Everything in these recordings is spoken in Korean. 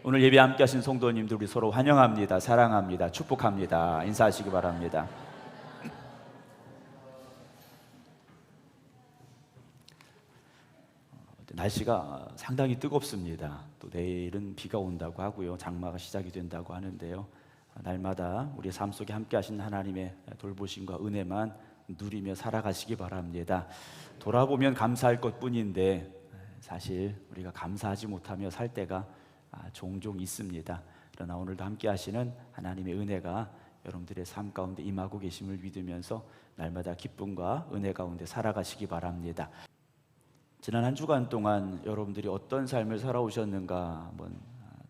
오늘 예배 함께 하신 성도님들 우리 서로 환영합니다. 사랑합니다. 축복합니다. 인사하시기 바랍니다. 날씨가 상당히 뜨겁습니다. 또 내일은 비가 온다고 하고요. 장마가 시작이 된다고 하는데요. 날마다 우리의 삶 속에 함께 하신 하나님의 돌보심과 은혜만 누리며 살아가시기 바랍니다. 돌아보면 감사할 것뿐인데 사실 우리가 감사하지 못하며 살 때가 종종 있습니다. 그러나 오늘도 함께 하시는 하나님의 은혜가 여러분들의 삶 가운데 임하고 계심을 믿으면서 날마다 기쁨과 은혜 가운데 살아가시기 바랍니다. 지난 한 주간 동안 여러분들이 어떤 삶을 살아오셨는가 한번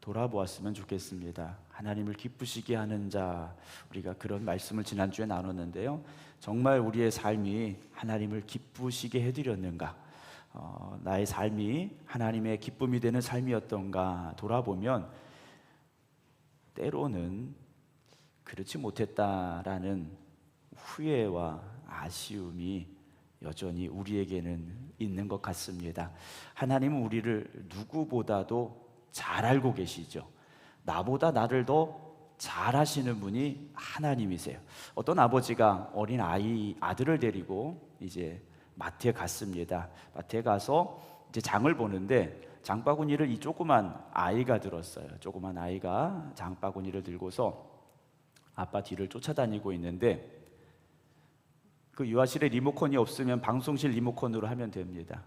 돌아보았으면 좋겠습니다. 하나님을 기쁘시게 하는 자, 우리가 그런 말씀을 지난주에 나눴는데요. 정말 우리의 삶이 하나님을 기쁘시게 해드렸는가, 나의 삶이 하나님의 기쁨이 되는 삶이었던가 돌아보면 때로는 그렇지 못했다라는 후회와 아쉬움이 여전히 우리에게는 있는 것 같습니다. 하나님은 우리를 누구보다도 잘 알고 계시죠. 나보다 나를 더 잘 아시는 분이 하나님이세요. 어떤 아버지가 어린 아들을 데리고 이제 마트에 갔습니다. 마트에 가서 이제 장을 보는데 장바구니를 이 조그만 아이가 들었어요. 조그만 아이가 장바구니를 들고서 아빠 뒤를 쫓아다니고 있는데 그 유아실에 리모컨이 없으면 방송실 리모컨으로 하면 됩니다.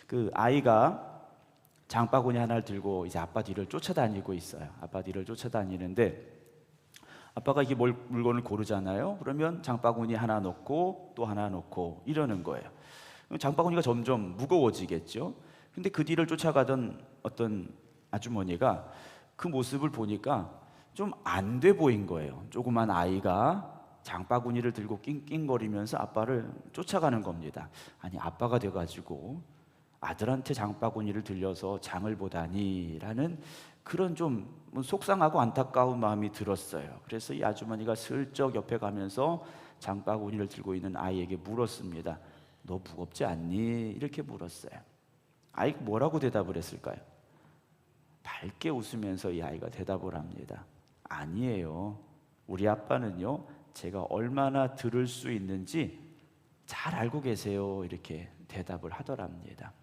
그 아이가 장바구니 하나를 들고 이제 아빠 뒤를 쫓아다니고 있어요. 아빠 뒤를 쫓아다니는데 아빠가 이게 물건을 고르잖아요. 그러면 장바구니 하나 넣고 또 하나 넣고 이러는 거예요. 장바구니가 점점 무거워지겠죠. 근데 그 뒤를 쫓아가던 어떤 아주머니가 그 모습을 보니까 좀 안 돼 보인 거예요. 조그만 아이가 장바구니를 들고 낑낑거리면서 아빠를 쫓아가는 겁니다. 아니, 아빠가 돼가지고 아들한테 장바구니를 들려서 장을 보다니 라는 그런 좀 속상하고 안타까운 마음이 들었어요. 그래서 이 아주머니가 슬쩍 옆에 가면서 장바구니를 들고 있는 아이에게 물었습니다. 너 무겁지 않니? 이렇게 물었어요. 아이가 뭐라고 대답을 했을까요? 밝게 웃으면서 이 아이가 대답을 합니다. 아니에요. 우리 아빠는요, 제가 얼마나 들을 수 있는지 잘 알고 계세요. 이렇게 대답을 하더랍니다.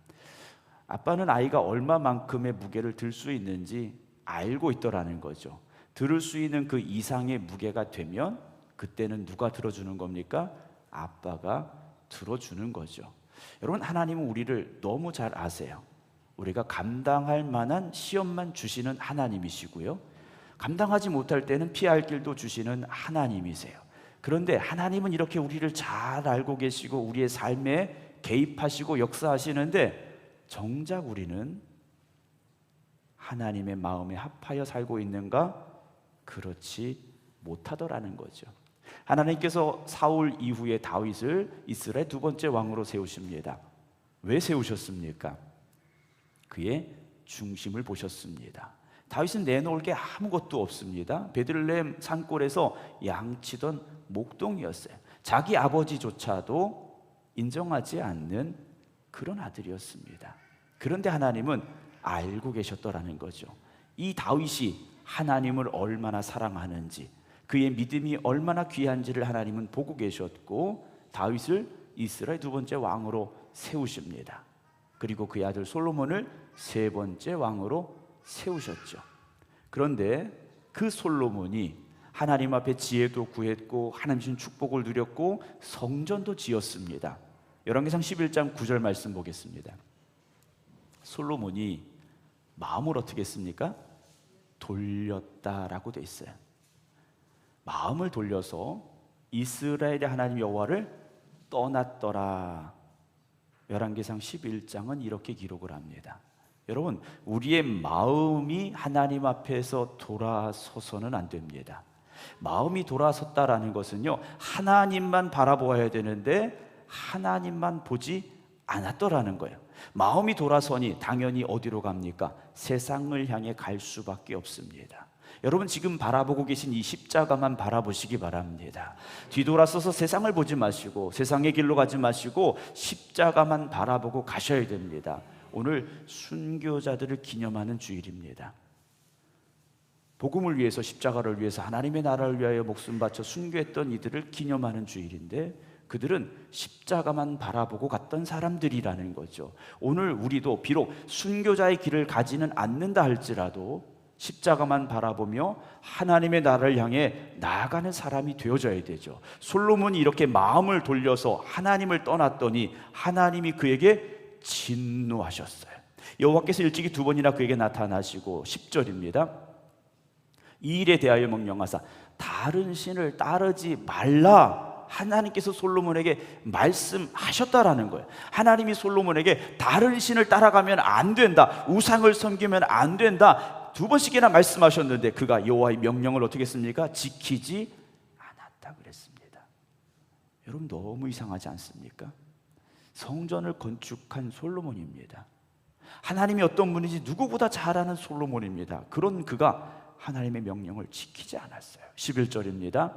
아빠는 아이가 얼마만큼의 무게를 들 수 있는지 알고 있더라는 거죠. 들을 수 있는 그 이상의 무게가 되면 그때는 누가 들어주는 겁니까? 아빠가 들어주는 거죠. 여러분, 하나님은 우리를 너무 잘 아세요. 우리가 감당할 만한 시험만 주시는 하나님이시고요, 감당하지 못할 때는 피할 길도 주시는 하나님이세요. 그런데 하나님은 이렇게 우리를 잘 알고 계시고 우리의 삶에 개입하시고 역사하시는데 정작 우리는 하나님의 마음에 합하여 살고 있는가? 그렇지 못하더라는 거죠. 하나님께서 사울 이후에 다윗을 이스라엘 두 번째 왕으로 세우십니다. 왜 세우셨습니까? 그의 중심을 보셨습니다. 다윗은 내놓을 게 아무것도 없습니다. 베들레헴 산골에서 양치던 목동이었어요. 자기 아버지조차도 인정하지 않는 그런 아들이었습니다. 그런데 하나님은 알고 계셨더라는 거죠. 이 다윗이 하나님을 얼마나 사랑하는지, 그의 믿음이 얼마나 귀한지를 하나님은 보고 계셨고 다윗을 이스라엘 두 번째 왕으로 세우십니다. 그리고 그의 아들 솔로몬을 세 번째 왕으로 세우셨죠. 그런데 그 솔로몬이 하나님 앞에 지혜도 구했고 하나님 주신 축복을 누렸고 성전도 지었습니다. 열왕기상 11장 9절 말씀 보겠습니다. 솔로몬이 마음을 어떻게 했습니까? 돌렸다라고 돼 있어요. 마음을 돌려서 이스라엘의 하나님 여호와를 떠났더라. 열왕기상 11장은 이렇게 기록을 합니다. 여러분, 우리의 마음이 하나님 앞에서 돌아서서는 안 됩니다. 마음이 돌아섰다라는 것은요, 하나님만 바라보아야 되는데 하나님만 보지 않았더라는 거예요. 마음이 돌아서니 당연히 어디로 갑니까? 세상을 향해 갈 수밖에 없습니다. 여러분, 지금 바라보고 계신 이 십자가만 바라보시기 바랍니다. 뒤돌아서서 세상을 보지 마시고 세상의 길로 가지 마시고 십자가만 바라보고 가셔야 됩니다. 오늘 순교자들을 기념하는 주일입니다. 복음을 위해서, 십자가를 위해서, 하나님의 나라를 위하여 목숨 바쳐 순교했던 이들을 기념하는 주일인데 그들은 십자가만 바라보고 갔던 사람들이라는 거죠. 오늘 우리도 비록 순교자의 길을 가지는 않는다 할지라도 십자가만 바라보며 하나님의 나라를 향해 나아가는 사람이 되어져야 되죠. 솔로몬이 이렇게 마음을 돌려서 하나님을 떠났더니 하나님이 그에게 진노하셨어요. 여호와께서 일찍이 두 번이나 그에게 나타나시고 10절입니다. 이 일에 대하여 명령하사 다른 신을 따르지 말라, 하나님께서 솔로몬에게 말씀하셨다라는 거예요. 하나님이 솔로몬에게 다른 신을 따라가면 안 된다, 우상을 섬기면 안 된다, 두 번씩이나 말씀하셨는데 그가 여호와의 명령을 어떻게 했습니까? 지키지 않았다 그랬습니다. 여러분, 너무 이상하지 않습니까? 성전을 건축한 솔로몬입니다. 하나님이 어떤 분인지 누구보다 잘 아는 솔로몬입니다. 그런 그가 하나님의 명령을 지키지 않았어요. 11절입니다.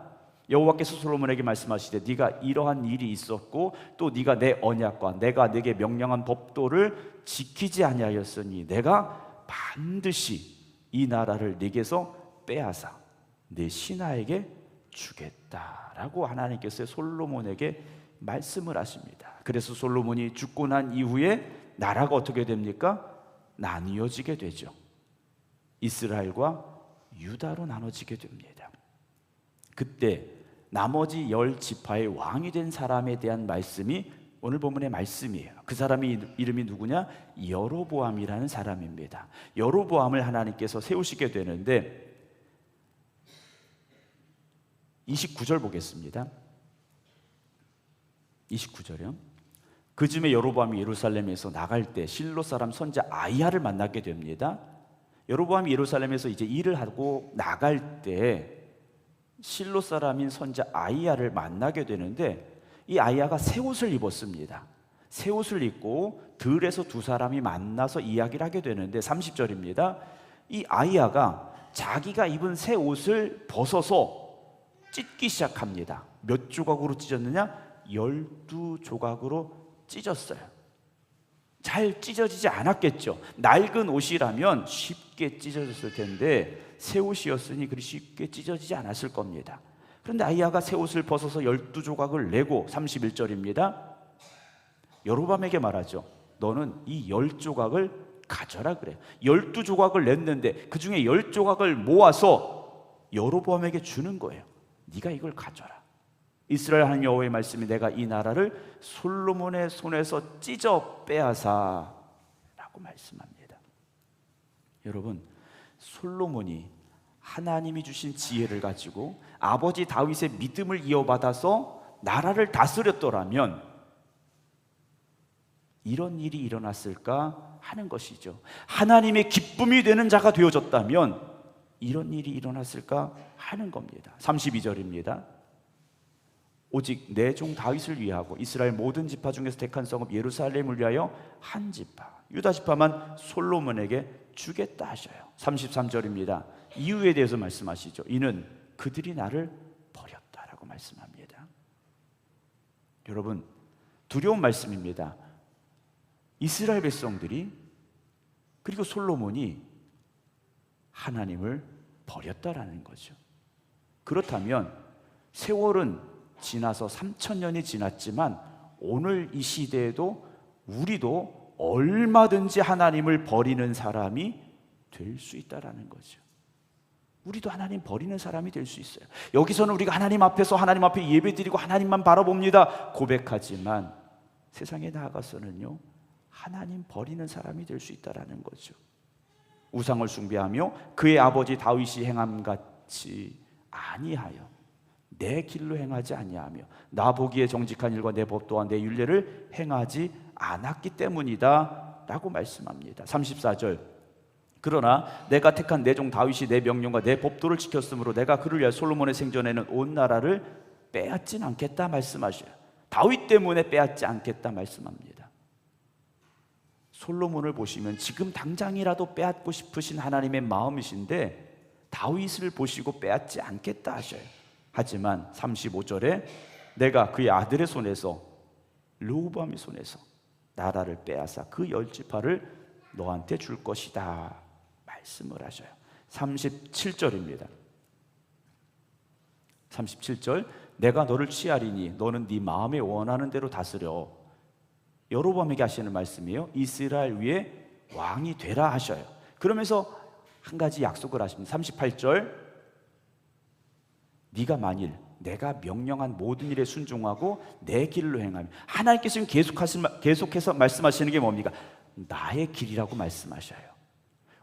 여호와께서 솔로몬에게 말씀하시되 네가 이러한 일이 있었고 또 네가 내 언약과 내가 네게 명령한 법도를 지키지 아니하였으니 내가 반드시 이 나라를 네게서 빼앗아 네 신하에게 주겠다라고 하나님께서 솔로몬에게 말씀을 하십니다. 그래서 솔로몬이 죽고 난 이후에 나라가 어떻게 됩니까? 나뉘어지게 되죠. 이스라엘과 유다로 나눠지게 됩니다. 그때 나머지 10지파의 왕이 된 사람에 대한 말씀이 오늘 본문의 말씀이에요. 그 사람의 이름이 누구냐? 여로보암이라는 사람입니다. 여로보암을 하나님께서 세우시게 되는데 29절 보겠습니다. 29절이요. 그쯤에 여로보암이 예루살렘에서 나갈 때 실로 사람 선자 아이야를 만나게 됩니다. 여로보암이 예루살렘에서 이제 일을 하고 나갈 때 실로 사람인 선자 아이야를 만나게 되는데 이 아이야가 새 옷을 입었습니다. 새 옷을 입고 들에서 두 사람이 만나서 이야기를 하게 되는데 30절입니다. 이 아이야가 자기가 입은 새 옷을 벗어서 찢기 시작합니다. 몇 조각으로 찢었느냐? 12조각으로 찢었어요. 잘 찢어지지 않았겠죠. 낡은 옷이라면 쉽게 찢어졌을 텐데 새 옷이었으니 그리 쉽게 찢어지지 않았을 겁니다. 그런데 아이야가 새 옷을 벗어서 12조각을 내고 31절입니다. 여로보암에게 말하죠. 너는 이 10조각을 가져라 그래요. 12조각을 냈는데 그 중에 10조각을 모아서 여로보암에게 주는 거예요. 네가 이걸 가져라. 이스라엘 하나님 여호와의 말씀이 내가 이 나라를 솔로몬의 손에서 찢어 빼앗아 라고 말씀합니다. 여러분, 솔로몬이 하나님이 주신 지혜를 가지고 아버지 다윗의 믿음을 이어받아서 나라를 다스렸더라면 이런 일이 일어났을까 하는 것이죠. 하나님의 기쁨이 되는 자가 되어졌다면 이런 일이 일어났을까 하는 겁니다. 32절입니다. 오직 내 종 다윗을 위하고 이스라엘 모든 지파 중에서 택한 성읍 예루살렘을 위하여 한 지파 유다 지파만 솔로몬에게 주겠다 하셔요. 33절입니다. 이유에 대해서 말씀하시죠. 이는 그들이 나를 버렸다라고 말씀합니다. 여러분, 두려운 말씀입니다. 이스라엘 백성들이 그리고 솔로몬이 하나님을 버렸다라는 거죠. 그렇다면 세월은 지나서 3000년이 지났지만 오늘 이 시대에도 우리도 얼마든지 하나님을 버리는 사람이 될 수 있다라는 거죠. 우리도 하나님 버리는 사람이 될 수 있어요. 여기서는 우리가 하나님 앞에서 하나님 앞에 예배드리고 하나님만 바라봅니다 고백하지만 세상에 나아가서는요 하나님 버리는 사람이 될 수 있다라는 거죠. 우상을 숭배하며 그의 아버지 다윗이 행함같이 아니하여 내 길로 행하지 아니하며 나 보기에 정직한 일과 내 법 또한 내 율례를 행하지 않았기 때문이다 라고 말씀합니다. 34절 그러나 내가 택한 내 종 다윗이 내 명령과 내 법도를 지켰으므로 내가 그를 위하여 솔로몬의 생전에는 온 나라를 빼앗진 않겠다 말씀하셔요. 다윗 때문에 빼앗지 않겠다 말씀합니다. 솔로몬을 보시면 지금 당장이라도 빼앗고 싶으신 하나님의 마음이신데 다윗을 보시고 빼앗지 않겠다 하셔요. 하지만 35절에 내가 그의 아들의 손에서 르호보암의 손에서 나라를 빼앗아 그 10지파를 너한테 줄 것이다 말씀을 하셔요. 37절입니다. 37절, 내가 너를 취하리니 너는 네 마음에 원하는 대로 다스려. 여로보암에게 하시는 말씀이에요. 이스라엘 위에 왕이 되라 하셔요. 그러면서 한 가지 약속을 하십니다. 38절, 네가 만일 내가 명령한 모든 일에 순종하고 내 길로 행하면, 하나님께서 계속해서 말씀하시는 게 뭡니까? 나의 길이라고 말씀하셔요.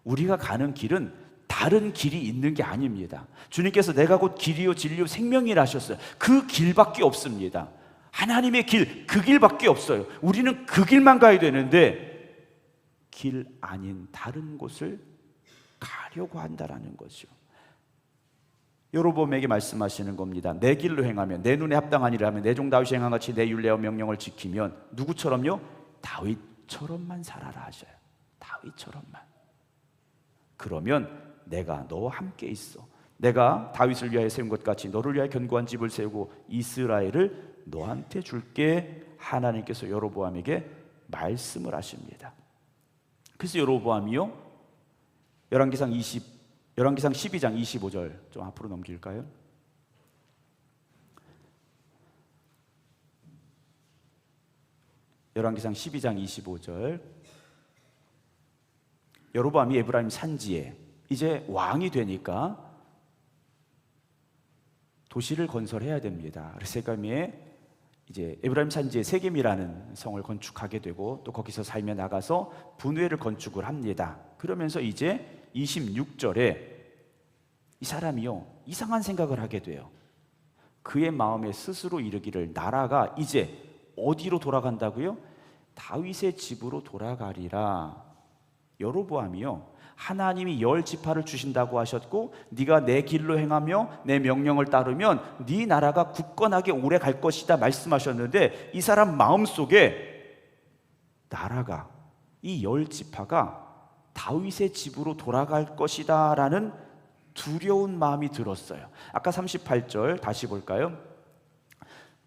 우리가 가는 길은 다른 길이 있는 게 아닙니다. 주님께서 내가 곧 길이요 진리요 생명이라 하셨어요. 그 길밖에 없습니다. 하나님의 길, 그 길밖에 없어요. 우리는 그 길만 가야 되는데 길 아닌 다른 곳을 가려고 한다라는 거죠. 여로보암에게 말씀하시는 겁니다. 내 길로 행하면, 내 눈에 합당한 일을 하면, 내 종 다윗이 행한 같이 내 율례와 명령을 지키면, 누구처럼요? 다윗처럼만 살아라 하셔요. 다윗처럼만. 그러면 내가 너와 함께 있어. 내가 다윗을 위하여 세운 것 같이 너를 위하여 견고한 집을 세우고 이스라엘을 너한테 줄게. 하나님께서 여로보암에게 말씀을 하십니다. 그래서 여로보암이요, 열왕기상 12장 25절 좀 앞으로 넘길까요? 열왕기상 12장 25절, 여로보암이 에브라임 산지에 이제 왕이 되니까 도시를 건설해야 됩니다. 그래서 이제 에브라임 산지에 세겜이라는 성을 건축하게 되고, 또 거기서 살며 나가서 분회를 건축을 합니다. 그러면서 이제 26절에 이 사람이요, 이상한 생각을 하게 돼요. 그의 마음에 스스로 이르기를, 나라가 이제 어디로 돌아간다고요? 다윗의 집으로 돌아가리라. 여로보암이요, 하나님이 10지파를 주신다고 하셨고, 네가 내 길로 행하며 내 명령을 따르면 네 나라가 굳건하게 오래 갈 것이다 말씀하셨는데, 이 사람 마음속에 나라가, 이 10지파가 다윗의 집으로 돌아갈 것이다 라는 두려운 마음이 들었어요. 아까 38절 다시 볼까요?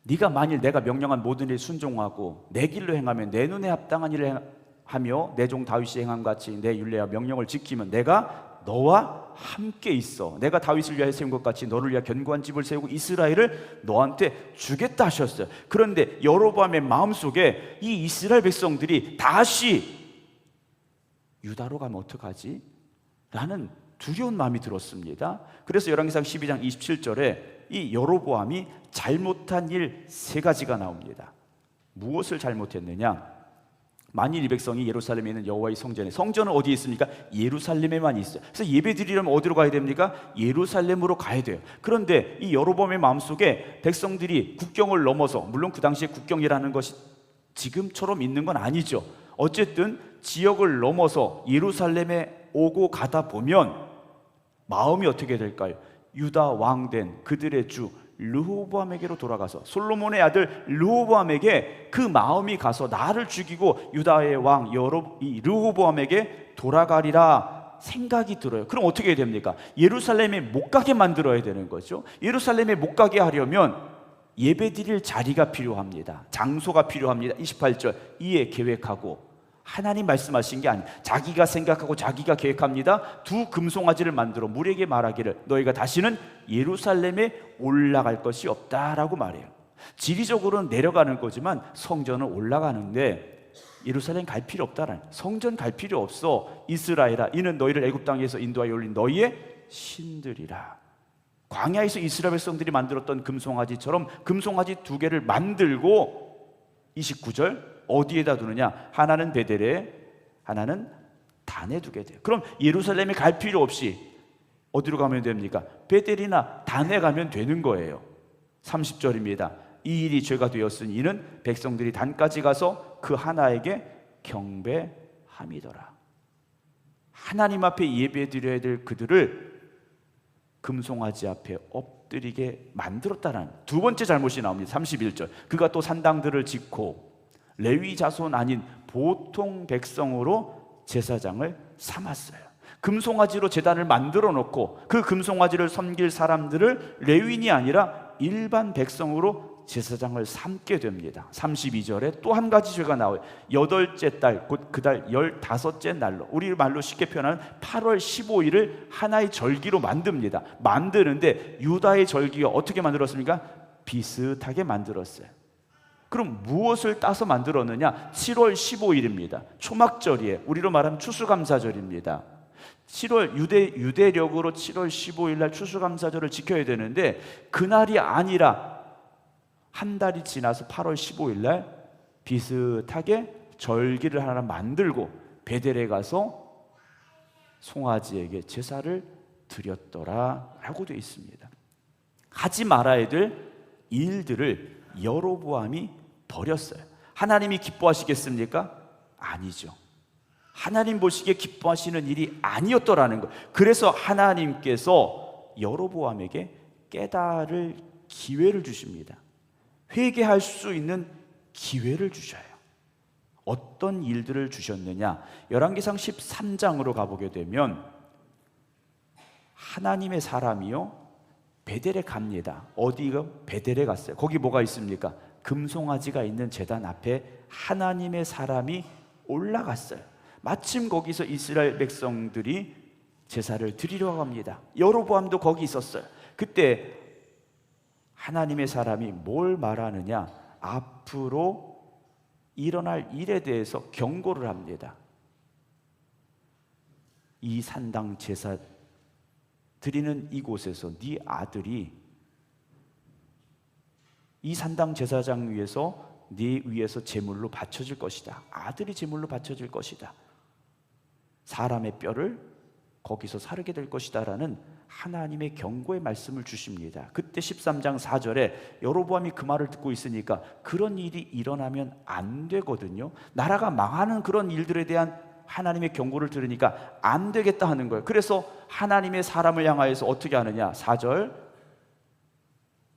네가 만일 내가 명령한 모든 일에 순종하고 내 길로 행하면, 내 눈에 합당한 일을 하며 내 종 다윗이 행한 같이 내 율례와 명령을 지키면 내가 너와 함께 있어. 내가 다윗을 위하여 세운 것 같이 너를 위하여 견고한 집을 세우고 이스라엘을 너한테 주겠다 하셨어요. 그런데 여로보암의 마음속에 이 이스라엘 백성들이 다시 유다로 가면 어떡하지? 라는 두려운 마음이 들었습니다. 그래서 열왕기상 12장 27절에 이 여로보암이 잘못한 일 3가지가 나옵니다. 무엇을 잘못했느냐? 만일 이 백성이 예루살렘에 있는 여호와의 성전에, 성전은 어디에 있습니까? 예루살렘에만 있어요. 그래서 예배드리려면 어디로 가야 됩니까? 예루살렘으로 가야 돼요. 그런데 이 여로보암의 마음속에 백성들이 국경을 넘어서, 물론 그 당시에 국경이라는 것이 지금처럼 있는 건 아니죠. 어쨌든 지역을 넘어서 예루살렘에 오고 가다 보면 마음이 어떻게 될까요? 유다 왕된 그들의 주 르호보암에게로 돌아가서, 솔로몬의 아들 르호보암에게 그 마음이 가서 나를 죽이고 유다의 왕 르호보암에게 돌아가리라 생각이 들어요. 그럼 어떻게 해야 됩니까? 예루살렘에 못 가게 만들어야 되는 거죠. 예루살렘에 못 가게 하려면 예배드릴 자리가 필요합니다. 장소가 필요합니다. 28절, 이에 계획하고, 하나님 말씀하신 게 아니에요. 자기가 생각하고 자기가 계획합니다. 2 금송아지를 만들어 물에게 말하기를, 너희가 다시는 예루살렘에 올라갈 것이 없다라고 말해요. 지리적으로는 내려가는 거지만 성전은 올라가는데 예루살렘 갈 필요 없다라는, 성전 갈 필요 없어. 이스라엘아, 이는 너희를 애굽 땅에서 인도하여 올린 너희의 신들이라. 광야에서 이스라엘 백성들이 만들었던 금송아지처럼 금송아지 2개를 만들고, 29절 어디에다 두느냐? 하나는 베델에, 하나는 단에 두게 돼요. 그럼 예루살렘에 갈 필요 없이 어디로 가면 됩니까? 베델이나 단에 가면 되는 거예요. 30절입니다. 이 일이 죄가 되었으니 이는 백성들이 단까지 가서 그 하나에게 경배함이더라. 하나님 앞에 예배드려야 될 그들을 금송아지 앞에 엎드리게 만들었다는 2번째 잘못이 나옵니다. 31절, 그가 또 산당들을 짓고 레위 자손 아닌 보통 백성으로 제사장을 삼았어요. 금송아지로 제단을 만들어 놓고 그 금송아지를 섬길 사람들을 레위인이 아니라 일반 백성으로 제사장을 삼게 됩니다. 32절에 또 한 가지 죄가 나와요. 8째 달, 곧 그 달 15째 날로, 우리 말로 쉽게 표현하는 8월 15일을 하나의 절기로 만듭니다. 만드는데 유다의 절기가 어떻게 만들었습니까? 비슷하게 만들었어요. 그럼 무엇을 따서 만들었느냐? 7월 15일입니다. 초막절이에요. 우리로 말하면 추수감사절입니다. 7월 유대력으로 7월 15일 날 추수감사절을 지켜야 되는데 그날이 아니라 한 달이 지나서 8월 15일 날 비슷하게 절기를 하나 만들고 베델에 가서 송아지에게 제사를 드렸더라 라고 되어 있습니다. 하지 말아야 될 일들을 여로보암이 버렸어요. 하나님이 기뻐하시겠습니까? 아니죠. 하나님 보시기에 기뻐하시는 일이 아니었더라는 거예요. 그래서 하나님께서 여로보암에게 깨달을 기회를 주십니다. 회개할 수 있는 기회를 주셔요. 어떤 일들을 주셨느냐? 열왕기상 13장으로 가보게 되면 하나님의 사람이요 베델에 갑니다. 어디가? 베델에 갔어요. 거기 뭐가 있습니까? 금송아지가 있는 제단 앞에 하나님의 사람이 올라갔어요. 마침 거기서 이스라엘 백성들이 제사를 드리려고 합니다. 여로보암도 거기 있었어요. 그때 하나님의 사람이 뭘 말하느냐? 앞으로 일어날 일에 대해서 경고를 합니다. 이 산당 제사 드리는 이곳에서 네 아들이 이 산당 제사장 위에서 네 위에서 제물로 바쳐질 것이다. 아들이 제물로 바쳐질 것이다. 사람의 뼈를 거기서 사르게 될 것이다 라는 하나님의 경고의 말씀을 주십니다. 그때 13장 4절에 여로보암이 그 말을 듣고 있으니까 그런 일이 일어나면 안 되거든요. 나라가 망하는 그런 일들에 대한 하나님의 경고를 들으니까 안 되겠다 하는 거예요. 그래서 하나님의 사람을 향하여서 어떻게 하느냐? 4절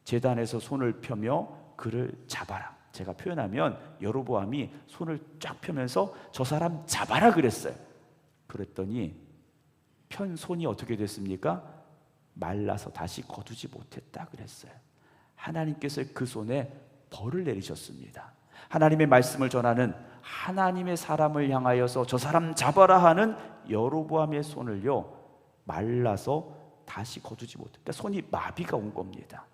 제단에서 손을 펴며 그를 잡아라. 제가 표현하면 여로보암이 손을 쫙 펴면서 저 사람 잡아라 그랬어요. 그랬더니 편 손이 어떻게 됐습니까? 말라서 다시 거두지 못했다 그랬어요. 하나님께서 그 손에 벌을 내리셨습니다. 하나님의 말씀을 전하는 하나님의 사람을 향하여서 저 사람 잡아라 하는 여로보암의 손을요 말라서 다시 거두지 못했다. 그러니까 손이 마비가 온 겁니다.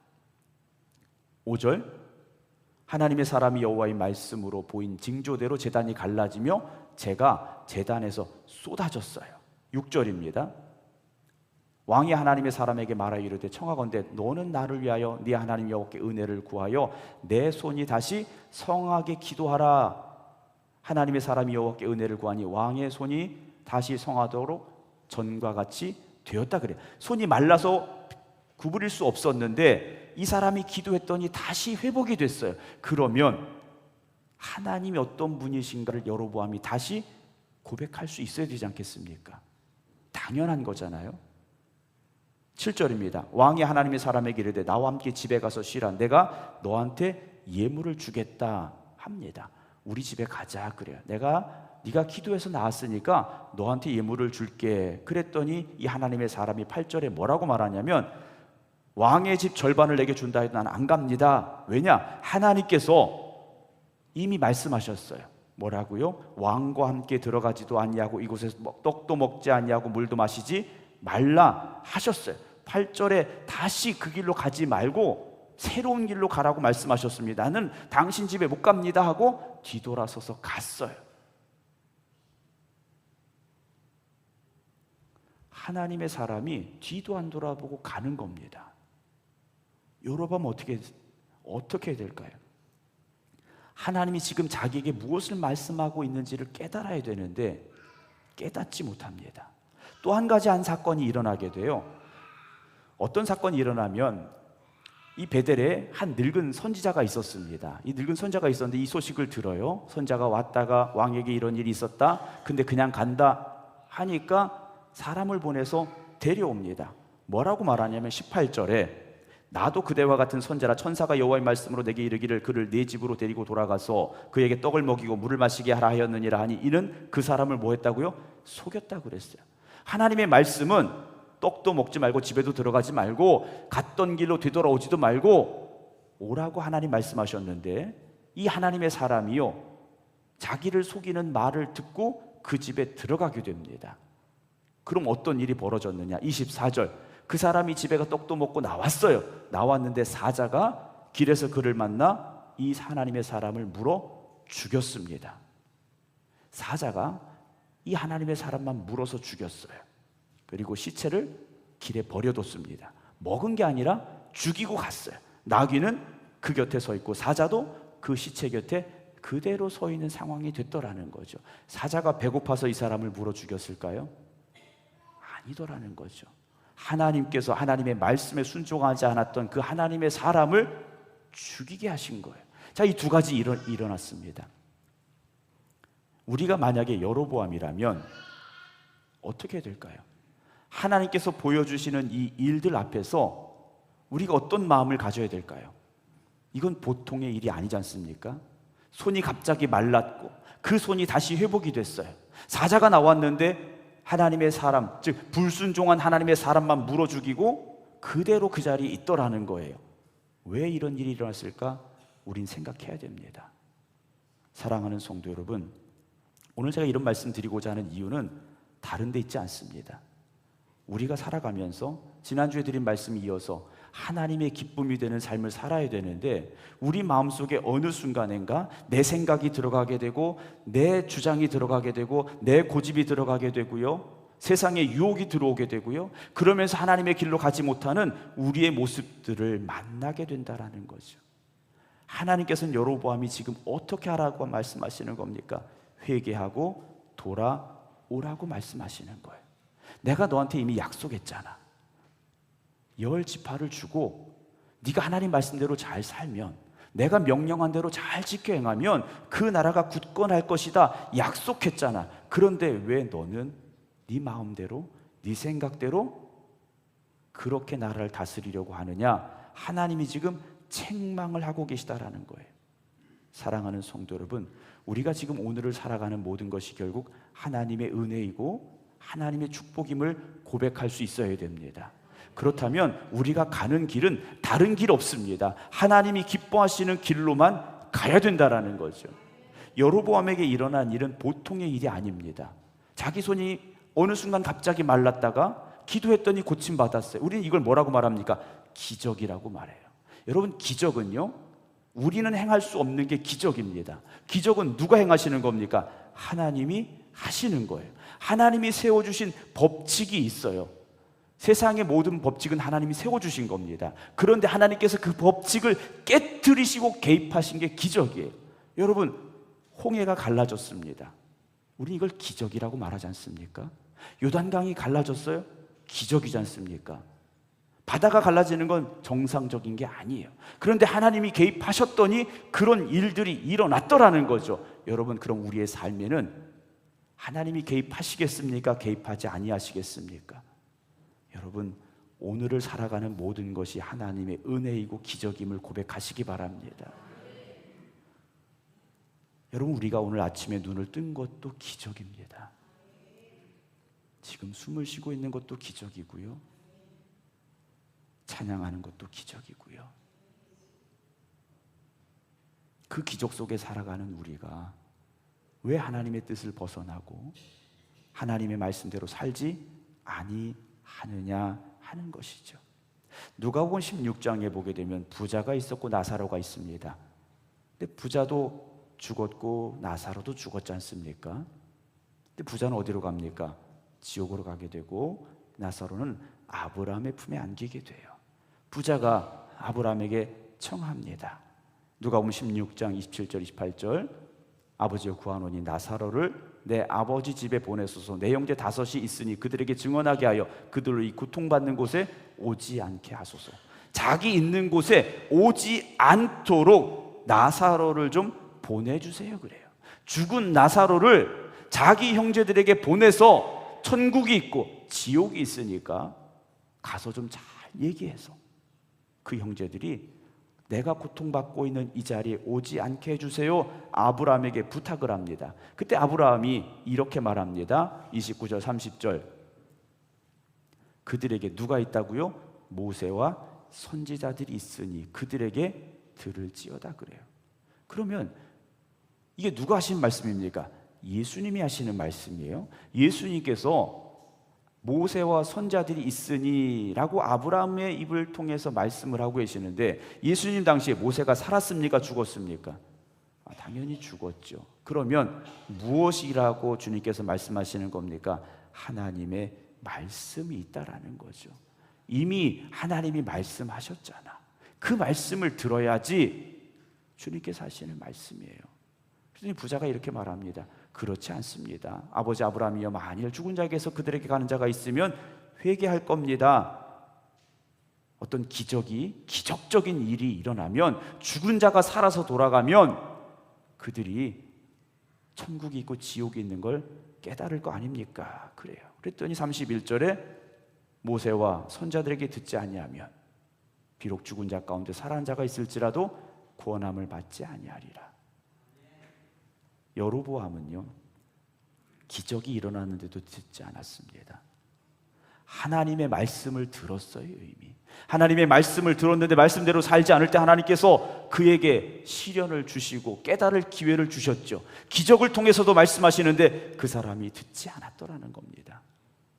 5절 하나님의 사람이 여호와의 말씀으로 보인 징조대로 제단이 갈라지며 제가 제단에서 쏟아졌어요. 6절입니다. 왕이 하나님의 사람에게 말하여 이르되 청하건대 너는 나를 위하여 네 하나님 여호와께 은혜를 구하여 내 손이 다시 성하게 기도하라. 하나님의 사람이 여호와께 은혜를 구하니 왕의 손이 다시 성하도록 전과 같이 되었다 그래요. 손이 말라서 구부릴 수 없었는데 이 사람이 기도했더니 다시 회복이 됐어요. 그러면 하나님이 어떤 분이신가를 여로보암이 다시 고백할 수 있어야 되지 않겠습니까? 당연한 거잖아요. 7절입니다. 왕이 하나님의 사람에게 이르되 나와 함께 집에 가서 쉬라. 내가 너한테 예물을 주겠다 합니다. 우리 집에 가자 그래요. 네가 기도해서 나왔으니까 너한테 예물을 줄게. 그랬더니 이 하나님의 사람이 8절에 뭐라고 말하냐면 왕의 집 절반을 내게 준다 해도 나는 안 갑니다. 왜냐? 하나님께서 이미 말씀하셨어요. 뭐라고요? 왕과 함께 들어가지도 아니하고 이곳에서 떡도 먹지 아니하고 물도 마시지 말라 하셨어요. 8절에 다시 그 길로 가지 말고 새로운 길로 가라고 말씀하셨습니다. 나는 당신 집에 못 갑니다 하고 뒤돌아서서 갔어요. 하나님의 사람이 뒤도 안 돌아보고 가는 겁니다. 여로보암 어떻게 해야 될까요? 하나님이 지금 자기에게 무엇을 말씀하고 있는지를 깨달아야 되는데 깨닫지 못합니다. 또 한 가지 사건이 일어나게 돼요. 어떤 사건이 일어나면 이 베델에 한 늙은 선지자가 있었습니다. 이 늙은 선지자가 있었는데 이 소식을 들어요. 선지자가 왔다가 왕에게 이런 일이 있었다. 근데 그냥 간다 하니까 사람을 보내서 데려옵니다. 뭐라고 말하냐면 18절에 나도 그대와 같은 선지자라 천사가 여호와의 말씀으로 내게 이르기를 그를 네 집으로 데리고 돌아가서 그에게 떡을 먹이고 물을 마시게 하라 하였느니라 하니 이는 그 사람을 뭐 했다고요? 속였다고 그랬어요. 하나님의 말씀은 떡도 먹지 말고 집에도 들어가지 말고 갔던 길로 되돌아오지도 말고 오라고 하나님 말씀하셨는데 이 하나님의 사람이요 자기를 속이는 말을 듣고 그 집에 들어가게 됩니다. 그럼 어떤 일이 벌어졌느냐? 24절, 그 사람이 집에 가 떡도 먹고 나왔어요. 나왔는데 사자가 길에서 그를 만나 이 하나님의 사람을 물어 죽였습니다. 사자가 이 하나님의 사람만 물어서 죽였어요. 그리고 시체를 길에 버려뒀습니다. 먹은 게 아니라 죽이고 갔어요. 나귀는 그 곁에 서 있고 사자도 그 시체 곁에 그대로 서 있는 상황이 됐더라는 거죠. 사자가 배고파서 이 사람을 물어 죽였을까요? 아니더라는 거죠. 하나님께서 하나님의 말씀에 순종하지 않았던 그 하나님의 사람을 죽이게 하신 거예요. 자, 이 두 가지 일어났습니다. 우리가 만약에 여로보암이라면 어떻게 될까요? 하나님께서 보여주시는 이 일들 앞에서 우리가 어떤 마음을 가져야 될까요? 이건 보통의 일이 아니지 않습니까? 손이 갑자기 말랐고 그 손이 다시 회복이 됐어요. 사자가 나왔는데 하나님의 사람, 즉 불순종한 하나님의 사람만 물어 죽이고 그대로 그 자리에 있더라는 거예요. 왜 이런 일이 일어났을까? 우린 생각해야 됩니다. 사랑하는 성도 여러분, 오늘 제가 이런 말씀 드리고자 하는 이유는 다른 데 있지 않습니다. 우리가 살아가면서 지난주에 드린 말씀이 이어서 하나님의 기쁨이 되는 삶을 살아야 되는데 우리 마음속에 어느 순간인가 내 생각이 들어가게 되고 내 주장이 들어가게 되고 내 고집이 들어가게 되고요, 세상의 유혹이 들어오게 되고요, 그러면서 하나님의 길로 가지 못하는 우리의 모습들을 만나게 된다라는 거죠. 하나님께서는 여로보암이 지금 어떻게 하라고 말씀하시는 겁니까? 회개하고 돌아오라고 말씀하시는 거예요. 내가 너한테 이미 약속했잖아. 열 지파를 주고 네가 하나님 말씀대로 잘 살면, 내가 명령한 대로 잘 지켜 행하면 그 나라가 굳건할 것이다 약속했잖아. 그런데 왜 너는 네 마음대로 네 생각대로 그렇게 나라를 다스리려고 하느냐? 하나님이 지금 책망을 하고 계시다라는 거예요. 사랑하는 성도 여러분, 우리가 지금 오늘을 살아가는 모든 것이 결국 하나님의 은혜이고 하나님의 축복임을 고백할 수 있어야 됩니다. 그렇다면 우리가 가는 길은 다른 길 없습니다. 하나님이 기뻐하시는 길로만 가야 된다라는 거죠. 여로보암에게 일어난 일은 보통의 일이 아닙니다. 자기 손이 어느 순간 갑자기 말랐다가 기도했더니 고침받았어요. 우리는 이걸 뭐라고 말합니까? 기적이라고 말해요. 여러분, 기적은요, 우리는 행할 수 없는 게 기적입니다. 기적은 누가 행하시는 겁니까? 하나님이 하시는 거예요. 하나님이 세워주신 법칙이 있어요. 세상의 모든 법칙은 하나님이 세워주신 겁니다. 그런데 하나님께서 그 법칙을 깨트리시고 개입하신 게 기적이에요. 여러분, 홍해가 갈라졌습니다. 우리 이걸 기적이라고 말하지 않습니까? 요단강이 갈라졌어요? 기적이지 않습니까? 바다가 갈라지는 건 정상적인 게 아니에요. 그런데 하나님이 개입하셨더니 그런 일들이 일어났더라는 거죠. 여러분, 그럼 우리의 삶에는 하나님이 개입하시겠습니까? 개입하지 아니하시겠습니까? 여러분, 오늘을 살아가는 모든 것이 하나님의 은혜이고 기적임을 고백하시기 바랍니다. 여러분, 우리가 오늘 아침에 눈을 뜬 것도 기적입니다. 지금 숨을 쉬고 있는 것도 기적이고요, 찬양하는 것도 기적이고요. 그 기적 속에 살아가는 우리가 왜 하나님의 뜻을 벗어나고 하나님의 말씀대로 살지 아니하느냐 하는 것이죠. 누가복음 16장에 보게 되면 부자가 있었고 나사로가 있습니다. 근데 부자도 죽었고 나사로도 죽었지 않습니까? 근데 부자는 어디로 갑니까? 지옥으로 가게 되고 나사로는 아브라함의 품에 안기게 돼요. 부자가 아브라함에게 청합니다. 누가복음 16장 27절 28절, 아버지여 구하노니 나사로를 내 아버지 집에 보내소서. 내 형제 5이 있으니 그들에게 증언하게 하여 그들로 이 고통받는 곳에 오지 않게 하소서. 자기 있는 곳에 오지 않도록 나사로를 좀 보내주세요 그래요. 죽은 나사로를 자기 형제들에게 보내서 천국이 있고 지옥이 있으니까 가서 좀 잘 얘기해서 그 형제들이 내가 고통받고 있는 이 자리에 오지 않게 해주세요, 아브라함에게 부탁을 합니다. 그때 아브라함이 이렇게 말합니다. 29절 30절, 그들에게 누가 있다고요? 모세와 선지자들이 있으니 그들에게 들을지어다 그래요. 그러면 이게 누가 하신 말씀입니까? 예수님이 하시는 말씀이에요. 예수님께서 모세와 선자들이 있으니라고 아브라함의 입을 통해서 말씀을 하고 계시는데, 예수님 당시에 모세가 살았습니까? 죽었습니까? 당연히 죽었죠. 그러면 무엇이라고 주님께서 말씀하시는 겁니까? 하나님의 말씀이 있다라는 거죠. 이미 하나님이 말씀하셨잖아. 그 말씀을 들어야지 주님께서 하시는 말씀이에요. 그래서 부자가 이렇게 말합니다. 그렇지 않습니다. 아버지 아브라함이여, 만일 죽은 자에게서 그들에게 가는 자가 있으면 회개할 겁니다. 어떤 기적적인 일이 일어나면, 죽은 자가 살아서 돌아가면 그들이 천국이 있고 지옥이 있는 걸 깨달을 거 아닙니까? 그래요. 그랬더니 31절에 모세와 선자들에게 듣지 아니하면 비록 죽은 자 가운데 살아난 자가 있을지라도 구원함을 받지 아니하리라. 여로보암은요, 기적이 일어났는데도 듣지 않았습니다. 하나님의 말씀을 들었어요. 이미 하나님의 말씀을 들었는데 말씀대로 살지 않을 때 하나님께서 그에게 시련을 주시고 깨달을 기회를 주셨죠. 기적을 통해서도 말씀하시는데 그 사람이 듣지 않았더라는 겁니다.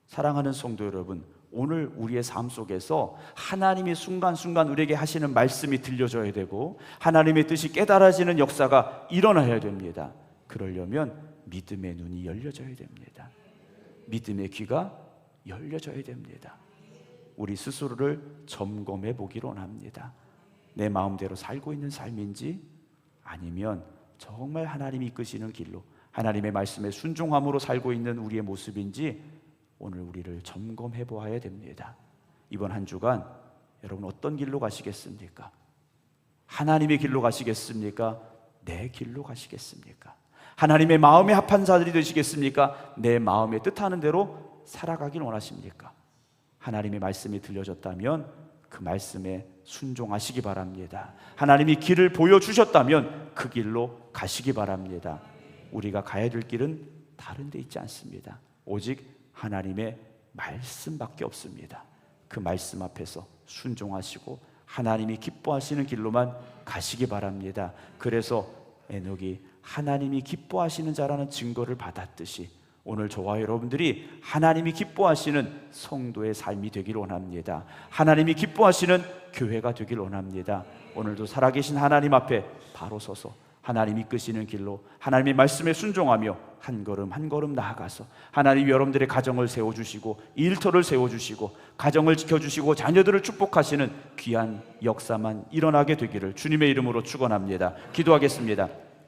사랑하는 성도 여러분, 오늘 우리의 삶 속에서 하나님이 순간순간 우리에게 하시는 말씀이 들려줘야 되고, 하나님의 뜻이 깨달아지는 역사가 일어나야 됩니다. 그러려면 믿음의 눈이 열려져야 됩니다. 믿음의 귀가 열려져야 됩니다. 우리 스스로를 점검해 보기로 합니다. 내 마음대로 살고 있는 삶인지, 아니면 정말 하나님이 이끄시는 길로 하나님의 말씀에 순종함으로 살고 있는 우리의 모습인지 오늘 우리를 점검해 보아야 됩니다. 이번 한 주간 여러분 어떤 길로 가시겠습니까? 하나님의 길로 가시겠습니까? 내 길로 가시겠습니까? 하나님의 마음에 합한 자들이 되시겠습니까? 내 마음에 뜻하는 대로 살아가길 원하십니까? 하나님의 말씀이 들려졌다면 그 말씀에 순종하시기 바랍니다. 하나님이 길을 보여주셨다면 그 길로 가시기 바랍니다. 우리가 가야 될 길은 다른 데 있지 않습니다. 오직 하나님의 말씀밖에 없습니다. 그 말씀 앞에서 순종하시고 하나님이 기뻐하시는 길로만 가시기 바랍니다. 그래서 에녹이 하나님이 기뻐하시는 자라는 증거를 받았듯이 오늘 저와 여러분들이 하나님이 기뻐하시는 성도의 삶이 되기를 원합니다. 하나님이 기뻐하시는 교회가 되기를 원합니다. 오늘도 살아계신 하나님 앞에 바로 서서 하나님이 이끄시는 길로 하나님의 말씀에 순종하며 한 걸음 한 걸음 나아가서 하나님이 여러분들의 가정을 세워주시고 일터를 세워주시고 가정을 지켜주시고 자녀들을 축복하시는 귀한 역사만 일어나게 되기를 주님의 이름으로 축원합니다. 기도하겠습니다.